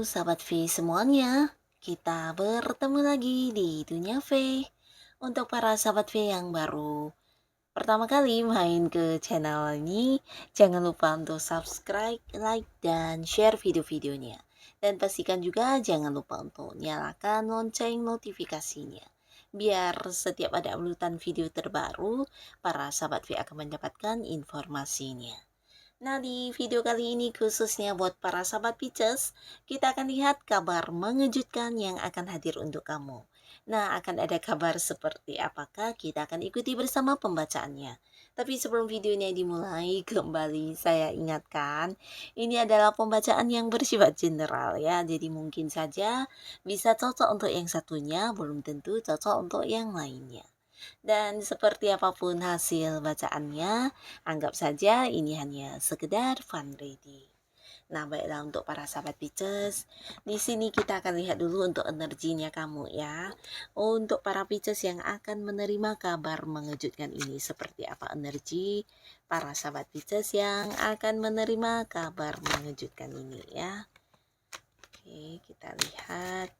sahabat V semuanya, kita bertemu lagi di Dunia V. Untuk para sahabat V yang baru pertama kali main ke channel ini, jangan lupa untuk subscribe, like, dan share video-videonya. Dan pastikan juga jangan lupa untuk nyalakan lonceng notifikasinya. Biar setiap ada uploadan video terbaru, para sahabat V akan mendapatkan informasinya. Nah, di video kali ini khususnya buat para sahabat Pisces, kita akan lihat kabar mengejutkan yang akan hadir untuk kamu. Nah, akan ada kabar seperti apakah, kita akan ikuti bersama pembacaannya. Tapi sebelum videonya dimulai, kembali saya ingatkan, ini adalah pembacaan yang bersifat general ya. Jadi mungkin saja bisa cocok untuk yang satunya, belum tentu cocok untuk yang lainnya. Dan seperti apapun hasil bacaannya, anggap saja ini hanya sekedar fun reading. Nah, baiklah untuk para sahabat Pisces, di sini kita akan lihat dulu untuk energinya kamu ya. Untuk para Pisces yang akan menerima kabar mengejutkan ini, seperti apa energi para sahabat Pisces yang akan menerima kabar mengejutkan ini ya. Oke, kita lihat.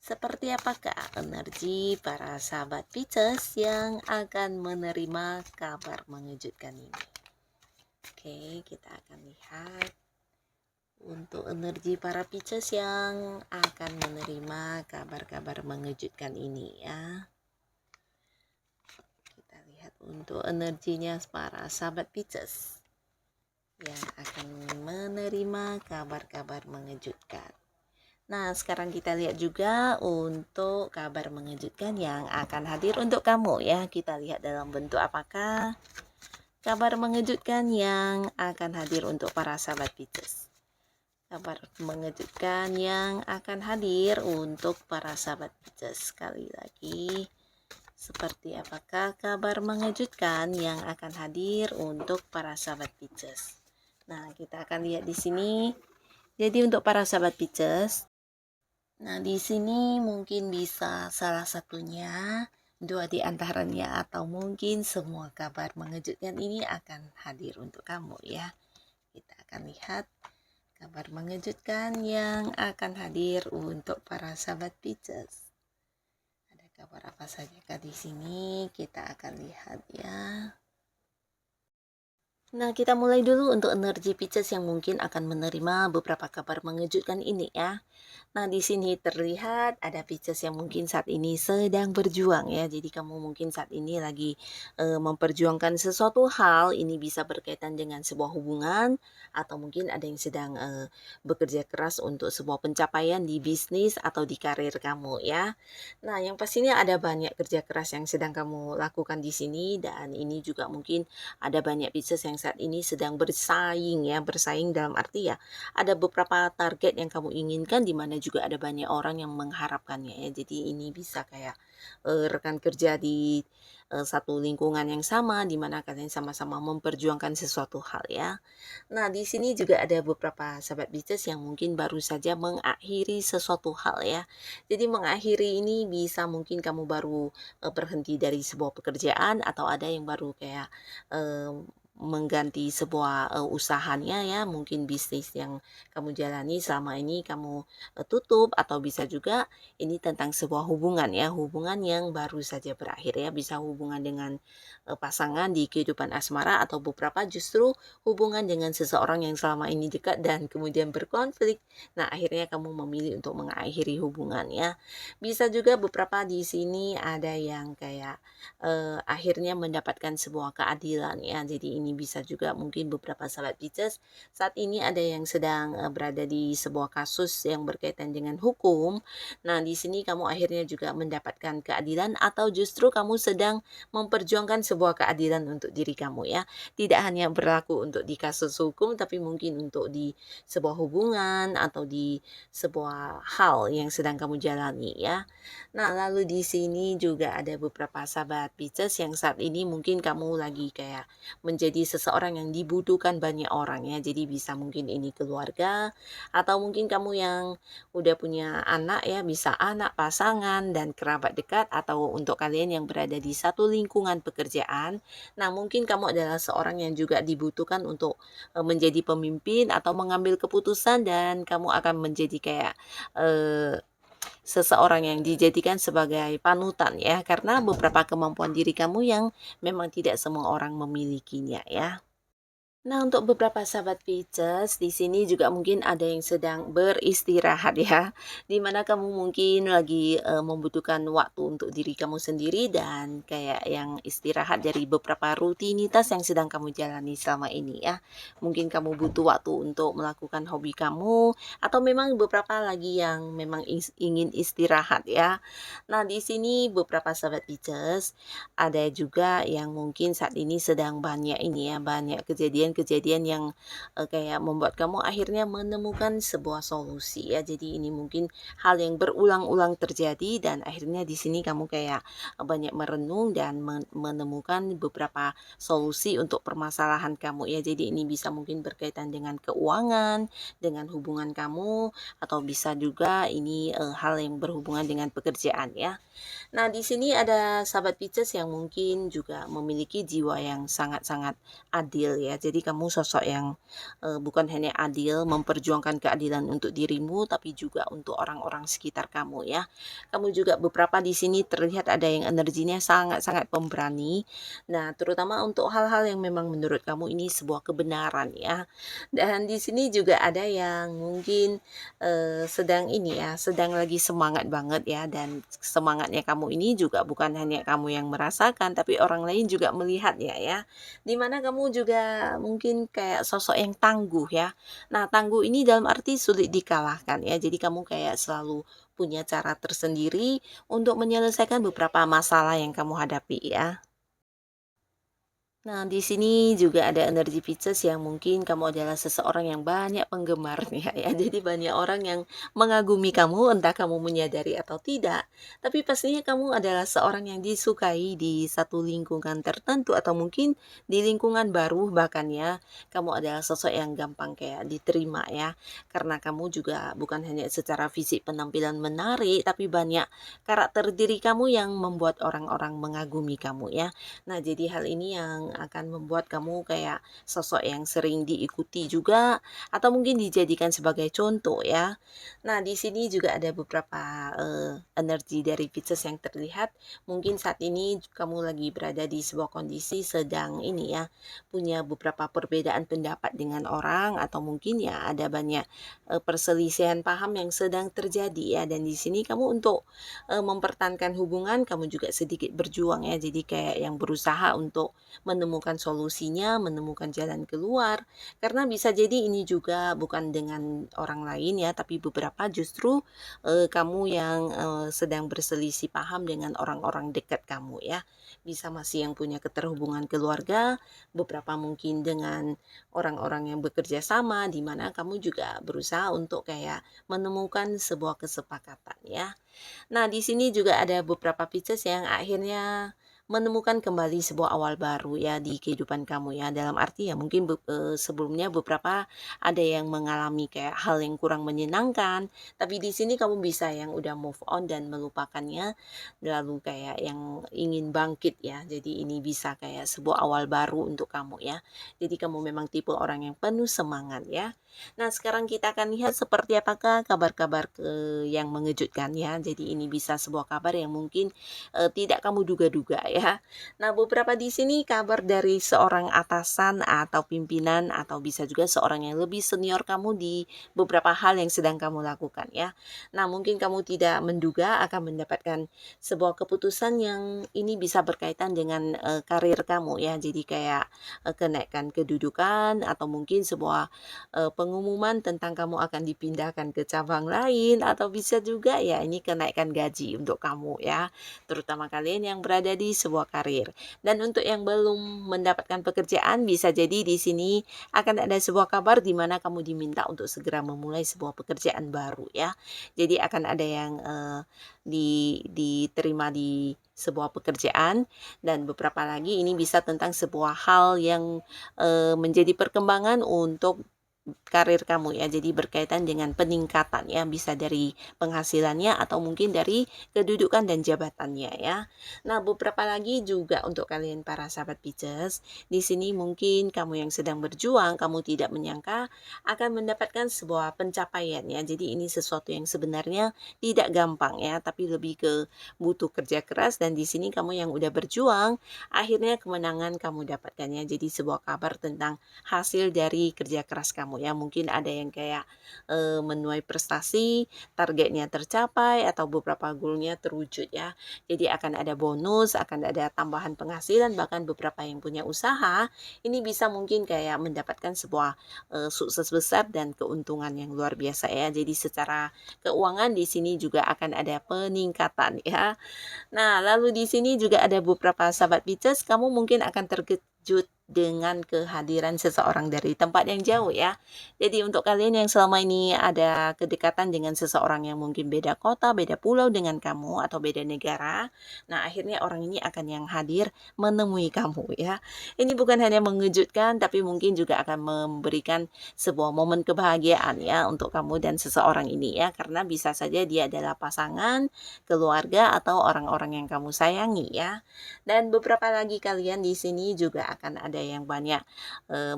Seperti apakah energi para sahabat Pisces yang akan menerima kabar mengejutkan ini? Oke, kita akan lihat untuk energi para Pisces yang akan menerima kabar-kabar mengejutkan ini ya. Kita lihat untuk energinya para sahabat Pisces yang akan menerima kabar-kabar mengejutkan. Nah, sekarang kita lihat juga untuk kabar mengejutkan yang akan hadir untuk kamu ya. Kita lihat dalam bentuk apakah kabar mengejutkan yang akan hadir untuk para sahabat Pisces. Kabar mengejutkan yang akan hadir untuk para sahabat Pisces. Sekali lagi, seperti apakah kabar mengejutkan yang akan hadir untuk para sahabat Pisces. Nah, kita akan lihat di sini. Jadi untuk para sahabat Pisces, nah, di sini mungkin bisa salah satunya, dua di antaranya, atau mungkin semua kabar mengejutkan ini akan hadir untuk kamu ya. Kita akan lihat kabar mengejutkan yang akan hadir untuk para sahabat Pisces. Ada kabar apa saja di sini? Kita akan lihat ya. Nah, kita mulai dulu untuk energi Pisces yang mungkin akan menerima beberapa kabar mengejutkan ini ya. Nah, di sini terlihat ada Pisces yang mungkin saat ini sedang berjuang ya. Jadi kamu mungkin saat ini lagi memperjuangkan sesuatu hal, ini bisa berkaitan dengan sebuah hubungan atau mungkin ada yang sedang bekerja keras untuk sebuah pencapaian di bisnis atau di karir kamu ya. Nah, yang pastinya ada banyak kerja keras yang sedang kamu lakukan di sini, dan ini juga mungkin ada banyak Pisces yang saat ini sedang bersaing ya, bersaing dalam arti ya ada beberapa target yang kamu inginkan, di mana juga ada banyak orang yang mengharapkannya ya. Jadi ini bisa kayak rekan kerja di satu lingkungan yang sama, di mana kalian sama-sama memperjuangkan sesuatu hal ya. Nah, di sini juga ada beberapa sahabat Pisces yang mungkin baru saja mengakhiri sesuatu hal ya. Jadi mengakhiri ini bisa mungkin kamu baru berhenti dari sebuah pekerjaan, atau ada yang baru kayak mengganti sebuah usahanya ya, mungkin bisnis yang kamu jalani selama ini kamu tutup, atau bisa juga ini tentang sebuah hubungan ya, hubungan yang baru saja berakhir ya, bisa hubungan dengan pasangan di kehidupan asmara, atau beberapa justru hubungan dengan seseorang yang selama ini dekat dan kemudian berkonflik. Nah, akhirnya kamu memilih untuk mengakhiri hubungannya. Bisa juga beberapa di sini ada yang kayak akhirnya mendapatkan sebuah keadilan ya. Jadi ini bisa juga mungkin beberapa sahabat Pisces saat ini ada yang sedang berada di sebuah kasus yang berkaitan dengan hukum. Nah, di sini kamu akhirnya juga mendapatkan keadilan, atau justru kamu sedang memperjuangkan sebuah keadilan untuk diri kamu ya. Tidak hanya berlaku untuk di kasus hukum, tapi mungkin untuk di sebuah hubungan atau di sebuah hal yang sedang kamu jalani ya. Nah, lalu di sini juga ada beberapa sahabat Pisces yang saat ini mungkin kamu lagi kayak menjadi menjadi seseorang yang dibutuhkan banyak orang ya. Jadi bisa mungkin ini keluarga atau mungkin kamu yang udah punya anak ya, bisa anak, pasangan, dan kerabat dekat atau untuk kalian yang berada di satu lingkungan pekerjaan. Nah, mungkin kamu adalah seorang yang juga dibutuhkan untuk menjadi pemimpin atau mengambil keputusan dan kamu akan menjadi kayak eh, seseorang yang dijadikan sebagai panutan ya, karena beberapa kemampuan diri kamu yang memang tidak semua orang memilikinya ya. Nah, untuk beberapa sahabat Pisces, di sini juga mungkin ada yang sedang beristirahat ya, di mana kamu mungkin lagi membutuhkan waktu untuk diri kamu sendiri dan kayak yang istirahat dari beberapa rutinitas yang sedang kamu jalani selama ini ya. Mungkin kamu butuh waktu untuk melakukan hobi kamu atau memang beberapa lagi yang memang ingin istirahat ya. Nah, di sini beberapa sahabat Pisces ada juga yang mungkin saat ini sedang banyak ini ya, banyak kejadian-kejadian yang kayak membuat kamu akhirnya menemukan sebuah solusi ya. Jadi ini mungkin hal yang berulang-ulang terjadi dan akhirnya di sini kamu kayak banyak merenung dan menemukan beberapa solusi untuk permasalahan kamu ya. Jadi ini bisa mungkin berkaitan dengan keuangan, dengan hubungan kamu atau bisa juga ini hal yang berhubungan dengan pekerjaan ya. Nah, di sini ada sahabat Pisces yang mungkin juga memiliki jiwa yang sangat-sangat adil ya. Jadi kamu sosok yang bukan hanya adil memperjuangkan keadilan untuk dirimu tapi juga untuk orang-orang sekitar kamu ya. Kamu juga beberapa di sini terlihat ada yang energinya sangat-sangat pemberani. Nah, terutama untuk hal-hal yang memang menurut kamu ini sebuah kebenaran ya. Dan di sini juga ada yang mungkin sedang ini ya, sedang lagi semangat banget ya, dan semangatnya kamu ini juga bukan hanya kamu yang merasakan, tapi orang lain juga melihatnya ya. Dimana kamu juga mungkin kayak sosok yang tangguh ya. Nah, tangguh ini dalam arti sulit dikalahkan ya. Jadi kamu kayak selalu punya cara tersendiri untuk menyelesaikan beberapa masalah yang kamu hadapi ya. Nah, di sini juga ada energi Pisces yang mungkin kamu adalah seseorang yang banyak penggemarnya ya. Jadi banyak orang yang mengagumi kamu, entah kamu menyadari atau tidak. Tapi pastinya kamu adalah seorang yang disukai di satu lingkungan tertentu atau mungkin di lingkungan baru bahkan ya. Kamu adalah sosok yang gampang kayak diterima ya. Karena kamu juga bukan hanya secara fisik penampilan menarik, tapi banyak karakter diri kamu yang membuat orang-orang mengagumi kamu ya. Nah, jadi hal ini yang akan membuat kamu kayak sosok yang sering diikuti juga atau mungkin dijadikan sebagai contoh ya. Nah, di sini juga ada beberapa energi dari Pisces yang terlihat. Mungkin saat ini kamu lagi berada di sebuah kondisi sedang ini ya, punya beberapa perbedaan pendapat dengan orang atau mungkin ya ada banyak perselisihan paham yang sedang terjadi ya, dan di sini kamu untuk mempertahankan hubungan kamu juga sedikit berjuang ya. Jadi kayak yang berusaha untuk menemukan solusinya, menemukan jalan keluar. Karena bisa jadi ini juga bukan dengan orang lain ya, tapi beberapa justru kamu yang sedang berselisih paham dengan orang-orang dekat kamu ya. Bisa masih yang punya keterhubungan keluarga, beberapa mungkin dengan orang-orang yang bekerja sama, di mana kamu juga berusaha untuk kayak menemukan sebuah kesepakatan ya. Nah, di sini juga ada beberapa Pisces yang akhirnya menemukan kembali sebuah awal baru ya di kehidupan kamu ya. Dalam arti ya mungkin sebelumnya beberapa ada yang mengalami kayak hal yang kurang menyenangkan, tapi di sini kamu bisa yang udah move on dan melupakannya, lalu kayak yang ingin bangkit ya. Jadi ini bisa kayak sebuah awal baru untuk kamu ya. Jadi kamu memang tipe orang yang penuh semangat ya. Nah, sekarang kita akan lihat seperti apakah kabar-kabar yang mengejutkan ya. Jadi ini bisa sebuah kabar yang mungkin tidak kamu duga-duga ya. Nah, beberapa di sini kabar dari seorang atasan atau pimpinan atau bisa juga seorang yang lebih senior kamu di beberapa hal yang sedang kamu lakukan ya. Nah, mungkin kamu tidak menduga akan mendapatkan sebuah keputusan yang ini bisa berkaitan dengan karir kamu ya. Jadi kayak kenaikan kedudukan atau mungkin sebuah pengumuman tentang kamu akan dipindahkan ke cabang lain atau bisa juga ya ini kenaikan gaji untuk kamu ya. Terutama kalian yang berada di sebuah karir. Dan untuk yang belum mendapatkan pekerjaan, bisa jadi di sini akan ada sebuah kabar di mana kamu diminta untuk segera memulai sebuah pekerjaan baru ya. Jadi akan ada yang diterima di sebuah pekerjaan, dan beberapa lagi ini bisa tentang sebuah hal yang menjadi perkembangan untuk karir kamu ya. Jadi berkaitan dengan peningkatan ya, bisa dari penghasilannya atau mungkin dari kedudukan dan jabatannya ya. Nah, beberapa lagi juga untuk kalian para sahabat Pisces, di sini mungkin kamu yang sedang berjuang, kamu tidak menyangka akan mendapatkan sebuah pencapaian ya. Jadi ini sesuatu yang sebenarnya tidak gampang ya, tapi lebih ke butuh kerja keras, dan di sini kamu yang udah berjuang, akhirnya kemenangan kamu dapatkan ya. Jadi sebuah kabar tentang hasil dari kerja keras kamu ya. Mungkin ada yang kayak menuai prestasi, targetnya tercapai, atau beberapa goalnya terwujud ya. Jadi akan ada bonus, akan ada tambahan penghasilan, bahkan beberapa yang punya usaha ini bisa mungkin kayak mendapatkan sebuah sukses besar dan keuntungan yang luar biasa ya. Jadi secara keuangan di sini juga akan ada peningkatan ya. Nah, lalu di sini juga ada beberapa sahabat Pisces, kamu mungkin akan terkejut dengan kehadiran seseorang dari tempat yang jauh ya. Jadi untuk kalian yang selama ini ada kedekatan dengan seseorang yang mungkin beda kota, beda pulau dengan kamu, atau beda negara, nah akhirnya orang ini akan yang hadir menemui kamu ya. Ini bukan hanya mengejutkan, tapi mungkin juga akan memberikan sebuah momen kebahagiaan ya untuk kamu dan seseorang ini ya, karena bisa saja dia adalah pasangan, keluarga, atau orang-orang yang kamu sayangi ya. Dan beberapa lagi kalian di sini juga akan ada yang banyak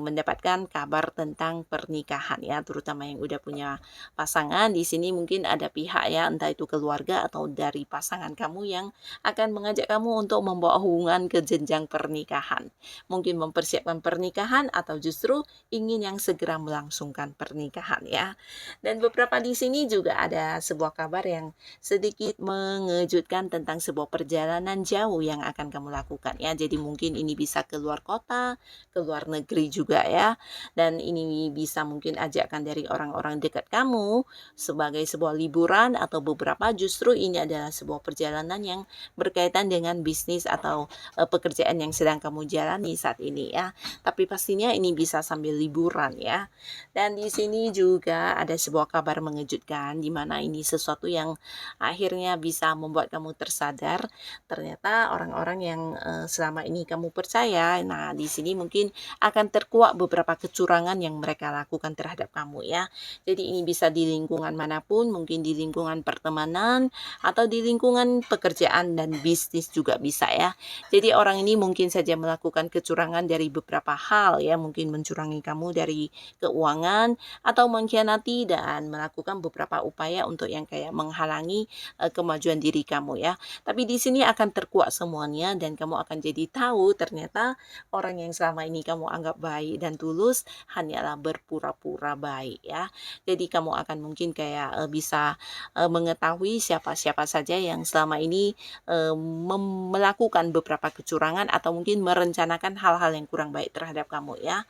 mendapatkan kabar tentang pernikahan ya, terutama yang udah punya pasangan. Di sini mungkin ada pihak ya, entah itu keluarga atau dari pasangan kamu, yang akan mengajak kamu untuk membawa hubungan ke jenjang pernikahan. Mungkin mempersiapkan pernikahan, atau justru ingin yang segera melangsungkan pernikahan ya. Dan beberapa di sini juga ada sebuah kabar yang sedikit mengejutkan tentang sebuah perjalanan jauh yang akan kamu lakukan ya. Jadi mungkin ini bisa keluar kota, keluar negeri juga ya. Dan ini bisa mungkin ajakan dari orang-orang dekat kamu sebagai sebuah liburan, atau beberapa justru ini adalah sebuah perjalanan yang berkaitan dengan bisnis atau pekerjaan yang sedang kamu jalani saat ini ya. Tapi pastinya ini bisa sambil liburan ya. Dan di sini juga ada sebuah kabar mengejutkan, di mana ini sesuatu yang akhirnya bisa membuat kamu tersadar ternyata orang-orang yang selama ini kamu percaya, nah di sini mungkin akan terkuak beberapa kecurangan yang mereka lakukan terhadap kamu ya. Jadi ini bisa di lingkungan manapun, mungkin di lingkungan pertemanan, atau di lingkungan pekerjaan dan bisnis juga bisa ya. Jadi orang ini mungkin saja melakukan kecurangan dari beberapa hal ya, mungkin mencurangi kamu dari keuangan, atau mengkhianati dan melakukan beberapa upaya untuk yang kayak menghalangi kemajuan diri kamu ya. Tapi di sini akan terkuak semuanya, dan kamu akan jadi tahu ternyata orang yang selama ini kamu anggap baik dan tulus hanyalah berpura-pura baik ya. Jadi kamu akan mungkin kayak bisa mengetahui siapa-siapa saja yang selama ini melakukan beberapa kecurangan, atau mungkin merencanakan hal-hal yang kurang baik terhadap kamu ya.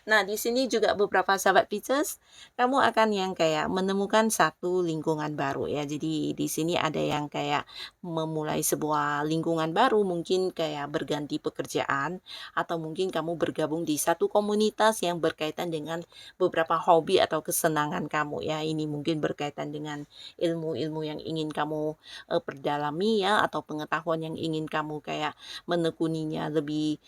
Nah, di sini juga beberapa sahabat Pisces, kamu akan yang kayak menemukan satu lingkungan baru ya. Jadi di sini ada yang kayak memulai sebuah lingkungan baru, mungkin kayak berganti pekerjaan, atau mungkin kamu bergabung di satu komunitas yang berkaitan dengan beberapa hobi atau kesenangan kamu ya. Ini mungkin berkaitan dengan ilmu-ilmu yang ingin kamu perdalami ya, atau pengetahuan yang ingin kamu kayak menekuninya lebih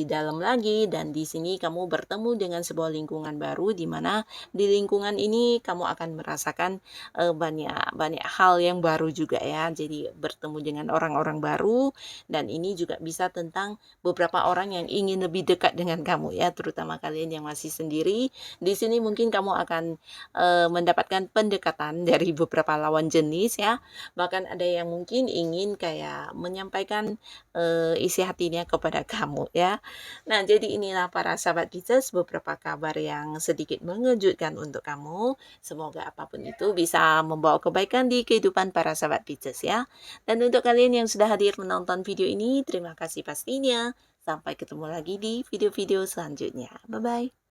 dalam lagi. Dan di sini kamu bertemu dengan sebuah lingkungan baru, di mana di lingkungan ini kamu akan merasakan banyak hal yang baru juga ya. Jadi bertemu dengan orang-orang baru, dan ini juga bisa tentang beberapa orang yang ingin lebih dekat dengan kamu ya, terutama kalian yang masih sendiri. Di sini mungkin kamu akan mendapatkan pendekatan dari beberapa lawan jenis ya. Bahkan ada yang mungkin ingin kayak menyampaikan isi hatinya kepada kamu ya. Nah, jadi inilah para sahabat Pisces, beberapa kabar yang sedikit mengejutkan untuk kamu. Semoga apapun itu bisa membawa kebaikan di kehidupan para sahabat Pisces ya. Dan untuk kalian yang sudah hadir menonton video ini, terima kasih pastinya. Sampai ketemu lagi di video-video selanjutnya. Bye-bye.